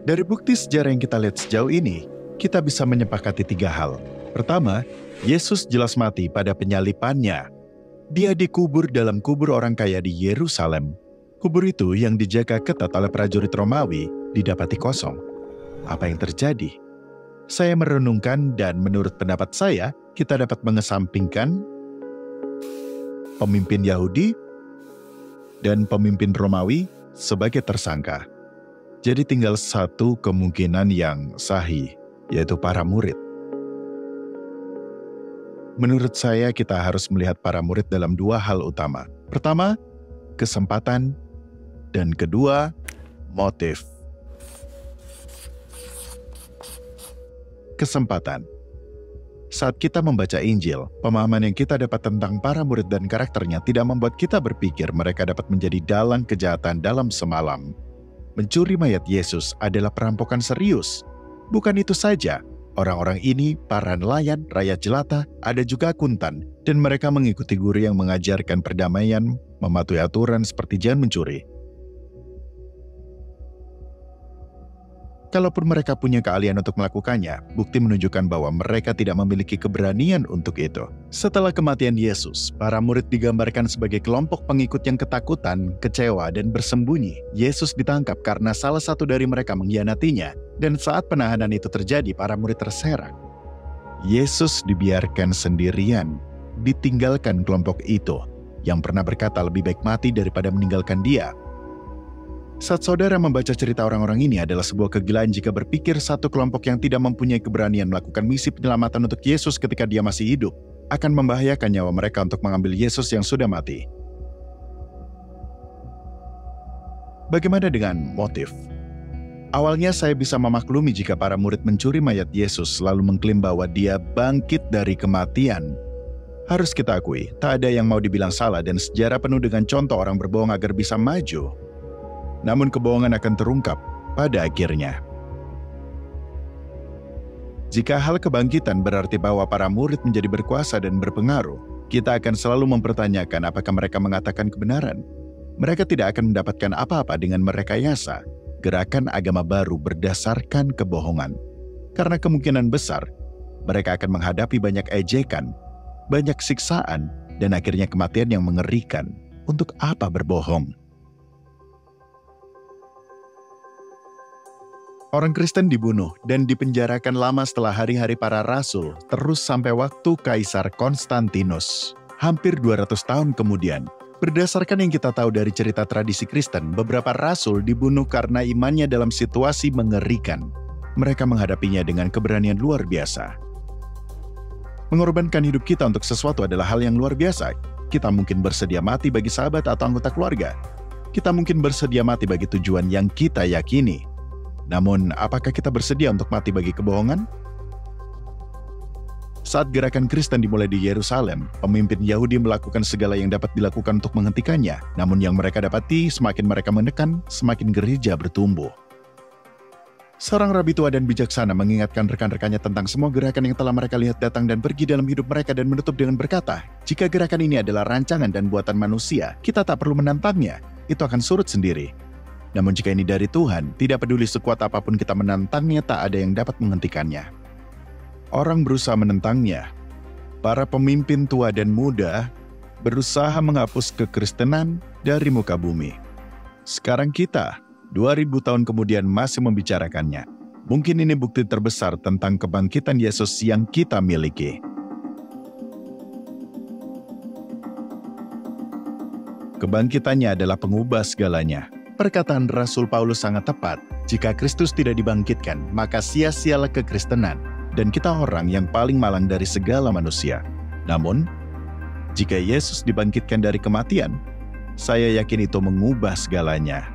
Dari bukti sejarah yang kita lihat sejauh ini, kita bisa menyepakati 3 hal. Pertama, Yesus jelas mati pada penyalipannya. Dia dikubur dalam kubur orang kaya di Yerusalem. Kubur itu yang dijaga ketat oleh prajurit Romawi didapati kosong. Apa yang terjadi? Saya merenungkan dan menurut pendapat saya, kita dapat mengesampingkan pemimpin Yahudi dan pemimpin Romawi sebagai tersangka. Jadi tinggal satu kemungkinan yang sahih, yaitu para murid. Menurut saya kita harus melihat para murid dalam 2 hal utama. Pertama, kesempatan, dan kedua, motif. Kesempatan. Saat kita membaca Injil, pemahaman yang kita dapat tentang para murid dan karakternya tidak membuat kita berpikir mereka dapat menjadi dalang kejahatan dalam semalam. Mencuri mayat Yesus adalah perampokan serius. Bukan itu saja, orang-orang ini, para nelayan, rakyat jelata, ada juga akuntan, dan mereka mengikuti guru yang mengajarkan perdamaian, mematuhi aturan seperti jangan mencuri. Kalaupun mereka punya keahlian untuk melakukannya, bukti menunjukkan bahwa mereka tidak memiliki keberanian untuk itu. Setelah kematian Yesus, para murid digambarkan sebagai kelompok pengikut yang ketakutan, kecewa, dan bersembunyi. Yesus ditangkap karena salah satu dari mereka mengkhianatinya, dan saat penahanan itu terjadi, para murid terserak. Yesus dibiarkan sendirian, ditinggalkan kelompok itu, yang pernah berkata lebih baik mati daripada meninggalkan dia. Saat saudara membaca cerita orang-orang ini adalah sebuah kegilaan jika berpikir satu kelompok yang tidak mempunyai keberanian melakukan misi penyelamatan untuk Yesus ketika dia masih hidup, akan membahayakan nyawa mereka untuk mengambil Yesus yang sudah mati. Bagaimana dengan motif? Awalnya saya bisa memaklumi jika para murid mencuri mayat Yesus lalu mengklaim bahwa dia bangkit dari kematian. Harus kita akui, tak ada yang mau dibilang salah dan sejarah penuh dengan contoh orang berbohong agar bisa maju. Namun kebohongan akan terungkap pada akhirnya. Jika hal kebangkitan berarti bahwa para murid menjadi berkuasa dan berpengaruh, kita akan selalu mempertanyakan apakah mereka mengatakan kebenaran. Mereka tidak akan mendapatkan apa-apa dengan merekayasa gerakan agama baru berdasarkan kebohongan. Karena kemungkinan besar, mereka akan menghadapi banyak ejekan, banyak siksaan, dan akhirnya kematian yang mengerikan. Untuk apa berbohong? Orang Kristen dibunuh dan dipenjarakan lama setelah hari-hari para rasul, terus sampai waktu Kaisar Konstantinus. Hampir 200 tahun kemudian, berdasarkan yang kita tahu dari cerita tradisi Kristen, beberapa rasul dibunuh karena imannya dalam situasi mengerikan. Mereka menghadapinya dengan keberanian luar biasa. Mengorbankan hidup kita untuk sesuatu adalah hal yang luar biasa. Kita mungkin bersedia mati bagi sahabat atau anggota keluarga. Kita mungkin bersedia mati bagi tujuan yang kita yakini. Namun, apakah kita bersedia untuk mati bagi kebohongan? Saat gerakan Kristen dimulai di Yerusalem, pemimpin Yahudi melakukan segala yang dapat dilakukan untuk menghentikannya. Namun yang mereka dapati, semakin mereka menekan, semakin gereja bertumbuh. Seorang rabi tua dan bijaksana mengingatkan rekan-rekannya tentang semua gerakan yang telah mereka lihat datang dan pergi dalam hidup mereka dan menutup dengan berkata, jika gerakan ini adalah rancangan dan buatan manusia, kita tak perlu menantangnya, itu akan surut sendiri. Namun jika ini dari Tuhan, tidak peduli sekuat apapun kita menantangnya, tak ada yang dapat menghentikannya. Orang berusaha menentangnya. Para pemimpin tua dan muda berusaha menghapus kekristenan dari muka bumi. Sekarang kita, 2000 tahun kemudian masih membicarakannya. Mungkin ini bukti terbesar tentang kebangkitan Yesus yang kita miliki. Kebangkitannya adalah pengubah segalanya. Perkataan Rasul Paulus sangat tepat. Jika Kristus tidak dibangkitkan, maka sia-sialah kekristenan, dan kita orang yang paling malang dari segala manusia. Namun, jika Yesus dibangkitkan dari kematian, saya yakin itu mengubah segalanya.